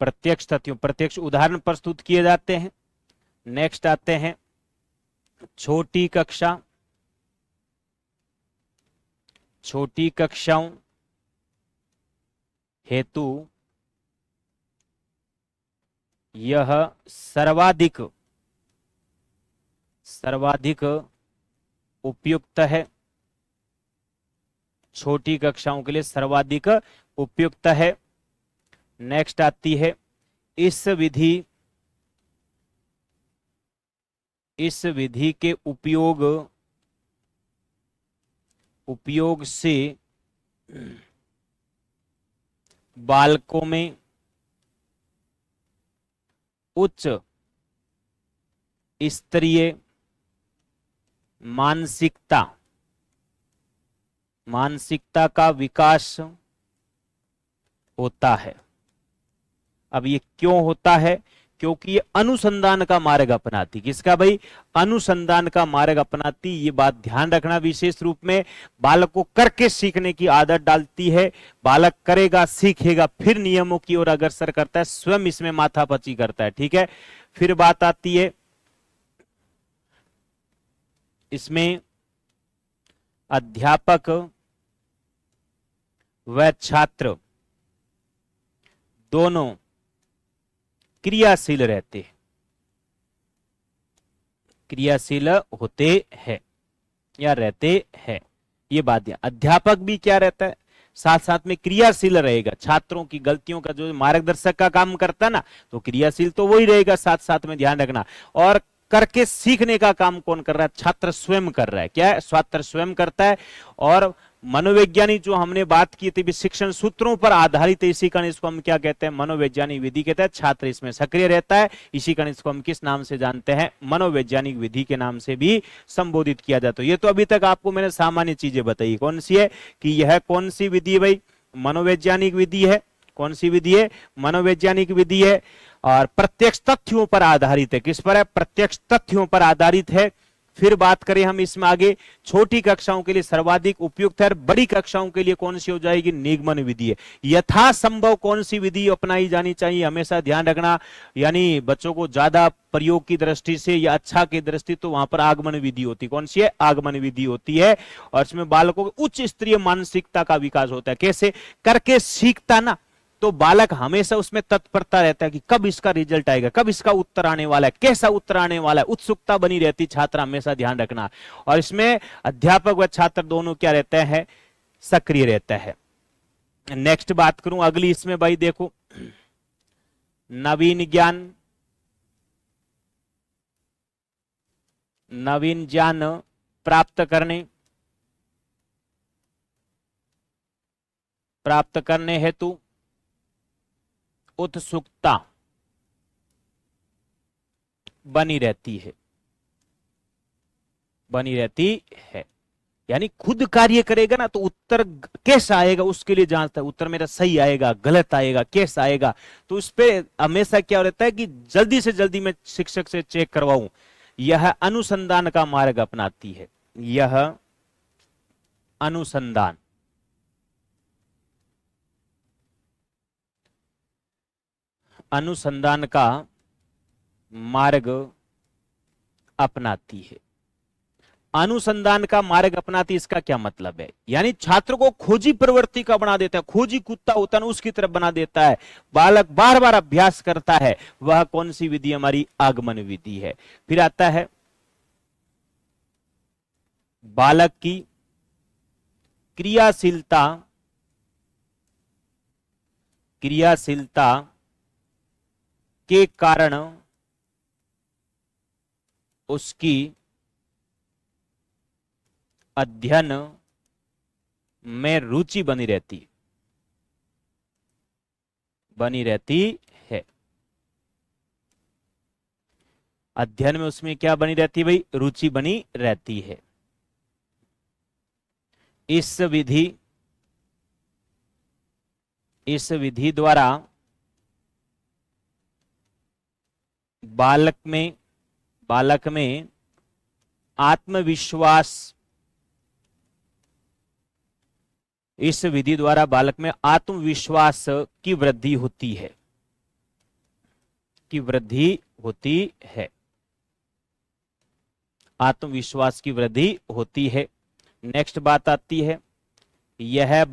प्रत्यक्ष उदाहरण प्रस्तुत किए जाते हैं। नेक्स्ट आते हैं छोटी कक्षाओं हेतु यह सर्वाधिक उपयुक्त है, छोटी कक्षाओं के लिए सर्वाधिक उपयुक्त है। नेक्स्ट आती है इस विधि के उपयोग से बालकों में उच्च स्तरीय मानसिकता का विकास होता है। अब ये क्यों होता है? क्योंकि ये अनुसंधान का मार्ग अपनाती। किसका भाई? अनुसंधान का मार्ग अपनाती। ये बात ध्यान रखना विशेष रूप में। बालक को करके सीखने की आदत डालती है। बालक करेगा, सीखेगा, फिर नियमों की ओर अग्रसर करता है, स्वयं इसमें माथापच्ची करता है। ठीक है, फिर बात आती है इसमें अध्यापक व छात्र दोनों क्रियाशील रहते हैं, क्रियाशील होते हैं या रहते हैं। ये बात है। अध्यापक भी क्या रहता है? साथ साथ में क्रियाशील रहेगा। छात्रों की गलतियों का जो मार्गदर्शक का काम करता है ना, तो क्रियाशील तो वही रहेगा, साथ साथ में ध्यान रखना। और करके सीखने का काम कौन कर रहा है? छात्र स्वयं कर रहा है। क्या है? छात्र स्वयं करता है। और मनोवैज्ञानिक जो हमने बात की थी शिक्षण सूत्रों पर आधारित है, इसी कारण इसको हम क्या कहते हैं, मनोवैज्ञानिक विधि कहते हैं। छात्र इसमें सक्रिय रहता है, इसी कारण इसको हम किस नाम से जानते हैं, मनोवैज्ञानिक विधि के नाम से भी संबोधित किया जाता है। ये तो अभी तक आपको मैंने सामान्य चीजें बताई, कौन सी है कि यह कौन सी विधि है भाई, मनोवैज्ञानिक विधि है। कौन सी विधि है, मनोवैज्ञानिक विधि है, और प्रत्यक्ष तथ्यों पर आधारित है। किस पर है, प्रत्यक्ष तथ्यों पर आधारित है। फिर बात करें हम इसमें आगे, छोटी कक्षाओं के लिए सर्वाधिक उपयुक्त है, बड़ी कक्षाओं के लिए कौन सी हो जाएगी, निगमन विधि है। यथासंभव कौन सी विधि अपनाई जानी चाहिए, हमेशा ध्यान रखना, यानी बच्चों को ज्यादा प्रयोग की दृष्टि से या अच्छा की दृष्टि, तो वहां पर आगमन विधि होती है। कौन सी है, आगमन विधि होती है। और इसमें बालकों को उच्च स्तरीय मानसिकता का विकास होता है। कैसे करके सीखता ना, तो बालक हमेशा उसमें तत्परता रहता है कि कब इसका रिजल्ट आएगा, कब इसका उत्तर आने वाला है, कैसा उत्तर आने वाला है, उत्सुकता बनी रहती छात्र, हमेशा ध्यान रखना। और इसमें अध्यापक व छात्र दोनों क्या रहते हैं, सक्रिय रहता है। नेक्स्ट बात करूं अगली, इसमें भाई देखो, नवीन ज्ञान, नवीन ज्ञान प्राप्त करने हेतु उत्सुकता बनी रहती है। यानी खुद कार्य करेगा ना, तो उत्तर कैसा आएगा उसके लिए जांचता है, उत्तर मेरा सही आएगा, गलत आएगा, कैसा आएगा, तो उस पे हमेशा क्या रहता है कि जल्दी से जल्दी मैं शिक्षक से चेक करवाऊं। यह अनुसंधान का मार्ग अपनाती है, यह अनुसंधान का मार्ग अपनाती है। अनुसंधान का मार्ग अपनाती, इसका क्या मतलब है, यानी छात्र को खोजी प्रवृत्ति का बना देता है, खोजी कुत्ता होता है ना उसकी तरफ बना देता है। बालक बार बार अभ्यास करता है, वह कौन सी विधि, हमारी आगमन विधि है। फिर आता है बालक की क्रियाशीलता के कारण उसकी अध्ययन में रुचि बनी रहती है। अध्ययन में उसमें क्या बनी रहती है भाई, रुचि बनी रहती है। इस विधि द्वारा बालक में आत्मविश्वास, इस विधि द्वारा बालक में आत्मविश्वास की वृद्धि होती है, आत्मविश्वास की वृद्धि होती है। नेक्स्ट बात आती है, यह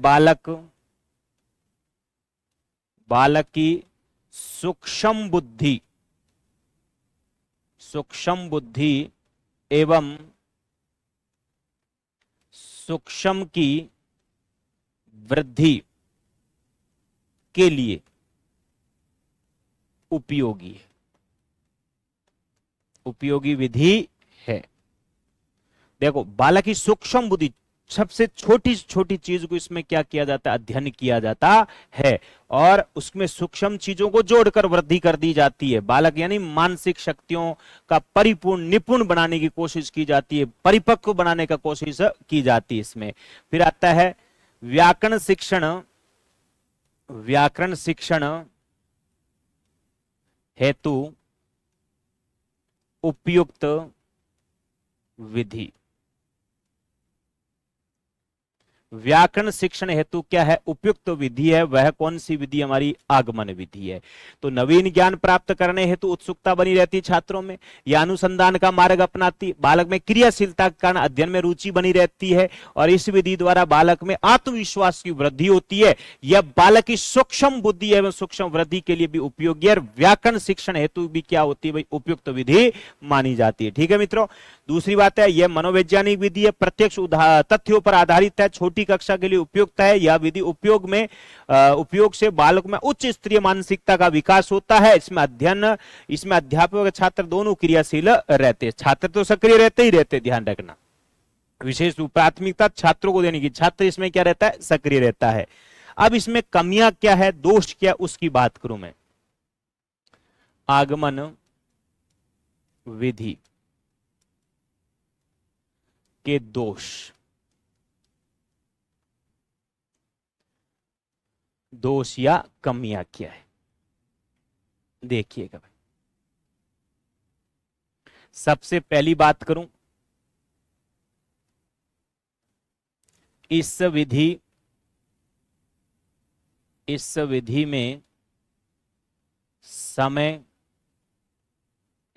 बालक की सूक्ष्म बुद्धि एवं सूक्ष्म की वृद्धि के लिए उपयोगी विधि है। देखो, बालक की सूक्ष्म बुद्धि, सबसे छोटी छोटी चीज को इसमें क्या किया जाता है, अध्ययन किया जाता है, और उसमें सूक्ष्म चीजों को जोड़कर वृद्धि कर दी जाती है। बालक यानी मानसिक शक्तियों का परिपूर्ण निपुण बनाने की कोशिश की जाती है, परिपक्व बनाने का कोशिश की जाती है इसमें। फिर आता है व्याकरण शिक्षण हेतु उपयुक्त विधि। व्याकरण शिक्षण हेतु क्या है, उपयुक्त विधि है। वह कौन सी विधि, हमारी आगमन विधि है। तो नवीन ज्ञान प्राप्त करने हेतु उत्सुकता बनी रहती छात्रों में, यह अनुसंधान का मार्ग अपनाती, बालक में क्रियाशीलता के कारण अध्ययन में रुचि बनी रहती है, और इस विधि द्वारा बालक में आत्मविश्वास की वृद्धि होती है। यह बालक की सूक्ष्म बुद्धि एवं सूक्ष्म वृद्धि के लिए भी उपयोगी है। व्याकरण शिक्षण हेतु भी क्या होती है भाई, उपयुक्त विधि मानी जाती है। ठीक है मित्रों। दूसरी बात है, यह मनोवैज्ञानिक विधि है, प्रत्यक्ष तथ्यों पर आधारित है, छोटी कक्षा के लिए उपयुक्त है। यह विधि उपयोग से बालक में उच्च स्तरीय मानसिकता का विकास होता है। इसमें अध्यापक और छात्र दोनों क्रियाशील रहते हैं। छात्र तो सक्रिय रहते ही रहते, ध्यान रखना। विशेष रूप प्राथमिकता छात्रों को देने की, छात्र इसमें क्या रहता है, सक्रिय रहता है। अब इसमें कमियां क्या है, दोष क्या, उसकी बात करूं मैं। आगमन विधि के दोष, दोष या कमियां क्या है, देखिएगा भाई। सबसे पहली बात करूं, इस विधि में समय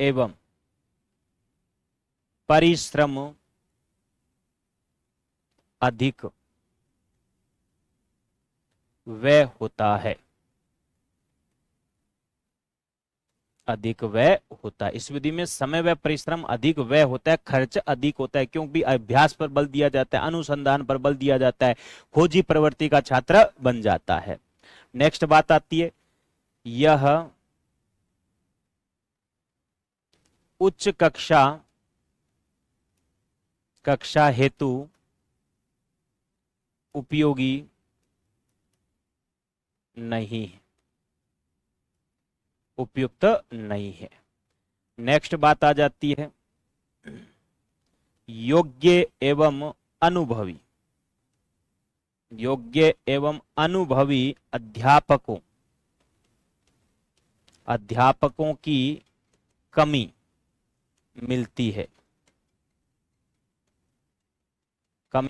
एवं परिश्रम अधिक व्यय होता है, अधिक व्यय होता है। इस विधि में समय व परिश्रम अधिक व्यय होता है, खर्च अधिक होता है, क्योंकि अभ्यास पर बल दिया जाता है, अनुसंधान पर बल दिया जाता है, खोजी प्रवृत्ति का छात्र बन जाता है। नेक्स्ट बात आती है, यह उच्च कक्षा हेतु उपयोगी नहीं है, उपयुक्त नहीं है। नेक्स्ट बात आ जाती है, योग्य एवं अनुभवी अध्यापकों की कमी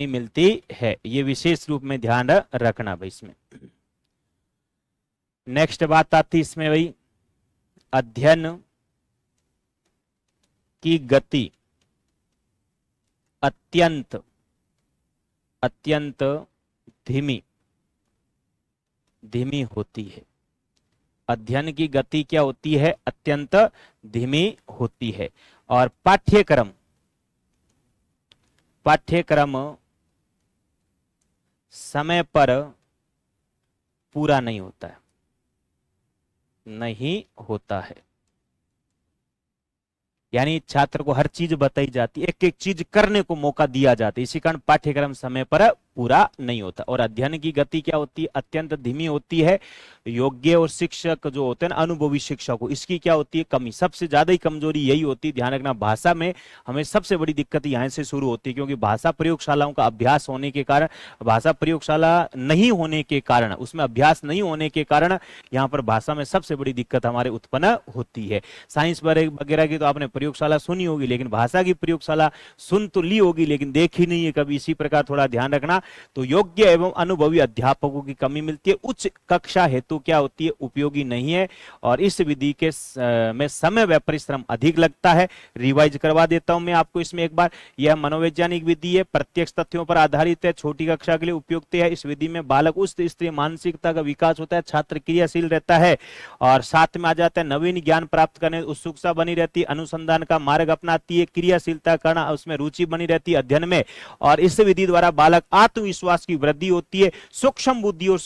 मिलती है, ये विशेष रूप में ध्यान रखना भाई इसमें। नेक्स्ट बात आती इसमें भाई, अध्ययन की गति अत्यंत धीमी होती है। अध्ययन की गति क्या होती है, अत्यंत धीमी होती है। और पाठ्यक्रम समय पर पूरा नहीं होता है, यानी छात्र को हर चीज बताई जाती है, एक एक चीज करने को मौका दिया जाता है, इसी कारण पाठ्यक्रम समय पर पूरा नहीं होता। और अध्ययन की गति क्या होती है, अत्यंत धीमी होती है। योग्य और शिक्षक जो होते हैं, अनुभवी शिक्षक, इसकी क्या होती है, कमी। सबसे ज्यादा ही कमजोरी यही होती है, ध्यान रखना। भाषा में हमें सबसे बड़ी दिक्कत यहाँ से शुरू होती है, क्योंकि भाषा प्रयोगशालाओं का अभ्यास होने के कारण, भाषा प्रयोगशाला नहीं होने के कारण, उसमें अभ्यास नहीं होने के कारण यहाँ पर भाषा में सबसे बड़ी दिक्कत हमारे उत्पन्न होती है। साइंस वगैरह की तो आपने प्रयोगशाला सुनी होगी, लेकिन भाषा की प्रयोगशाला सुन तो ली होगी, लेकिन देखी नहीं है कभी। इसी प्रकार थोड़ा ध्यान रखना। तो योग्य एवं अनुभवी अध्यापकों की कमी मिलती है। उच्च कक्षा हेतु क्या होती है, उपयोगी नहीं है। और इस विधि के में समय व परिश्रम अधिक लगता है। रिवाइज करवा देता हूं मैं आपको इसमें एक बार। यह मनोवैज्ञानिक विधि है, प्रत्यक्ष तथ्यों पर आधारित है, छोटी कक्षा के लिए उपयुक्त है। इस विधि में बालक उच्च स्तरीय मानसिकता का विकास होता है, छात्र क्रियाशील रहता है, और साथ में आ जाता है नवीन ज्ञान प्राप्त करने उत्सुकता बनी रहती है, अनुसंधान का मार्ग अपनाती है, क्रियाशीलता करना उसमें रुचि बनी रहती है अध्ययन में। और इस विधि द्वारा बालक आत्मविश्वास की वृद्धि होती है, सूक्ष्म बुद्धि और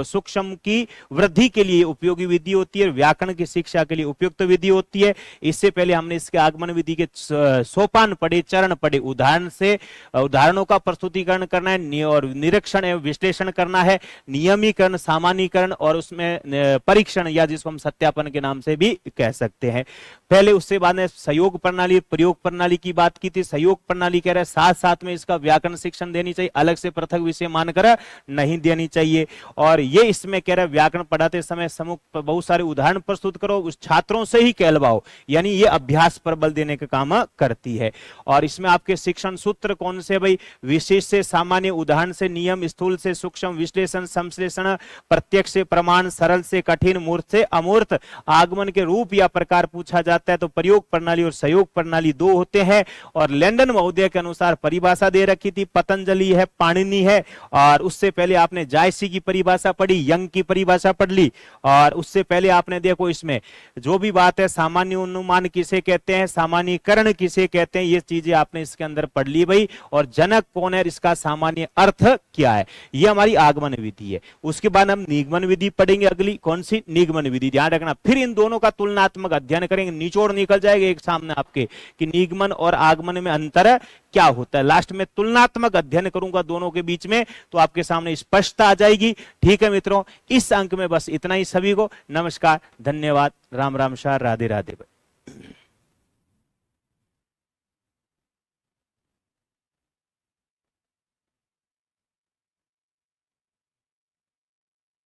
सूक्ष्म की वृद्धि के लिए उपयोगी विधि होती है, व्याकरण की शिक्षा के लिए उपयुक्त विधि होती है। इससे पहले हमने इसके आगमन विधि के सोपान पढ़े, चरण पढ़े, उदाहरणों का प्रस्तुतिकरण करना है, और निरीक्षण एवं विश्लेषण करना है, नियमीकरण, सामान्यीकरण, और उसमें परीक्षण या जिसको हम सत्यापन के नाम से भी कह सकते हैं। पहले उससे बाद में सहयोग प्रणाली, प्रयोग प्रणाली की बात की थी। सहयोग प्रणाली कह रहे हैं साथ साथ में इसका व्याकरण शिक्षण देनी चाहिए, अलग से पृथक विषय मानकर नहीं देनी चाहिए। और ये इसमें कह रहे हैं व्याकरण पढ़ाते समय समूह बहुत सारे उदाहरण प्रस्तुत करो, उस छात्रों से ही कहलवाओ, यानी ये अभ्यास पर बल देने का काम करती है। और इसमें आपके शिक्षण सूत्र कौन से भाई, विशेष से सामान्य, उदाहरण से नियम, स्थूल से सूक्ष्म, विश्लेषण संश्लेषण, प्रत्यक्ष से प्रमाण, सरल से कठिन, मूर्त से अमूर्त। आगमन के रूप या प्रकार पूछा जाता है तो प्रयोग प्रणाली और सहयोग प्रणाली दो होते हैं। और लैंडन महोदय के अनुसार परिभाषा दे रखी थी, पतंजलि है है, पाणिनि है, और उससे पहले आपने जायसी की परिभाषा पढ़ी, यंग की परिभाषा पढ़ ली, और उससे पहले आपने देखो इसमें जो भी बात है सामान्य अनुमान किसे कहते हैं, सामान्यीकरण किसे कहते हैं, ये चीजें आपने इसके अंदर पढ़ ली भाई। और जनक कौन है, इसका सामान्य अर्थ क्या है, ये हमारी आगमन विधि है। उसके बाद हम निगमन विधि पढ़ेंगे, अगली कौन सी, निगमन विधि, ध्यान रखना। फिर इन दोनों का तुलनात्मक अध्ययन करेंगे, निचोड़ निकल जाएगा एक सामने आपके कि निगमन और आगमन में अंतर क्या होता है। लास्ट में तुलनात्मक अध्ययन करूंगा दोनों के बीच में, तो आपके सामने स्पष्टता आ जाएगी। ठीक है मित्रों, इस अंक में बस इतना ही। सभी को नमस्कार, धन्यवाद, राम राम शाह, राधे राधे।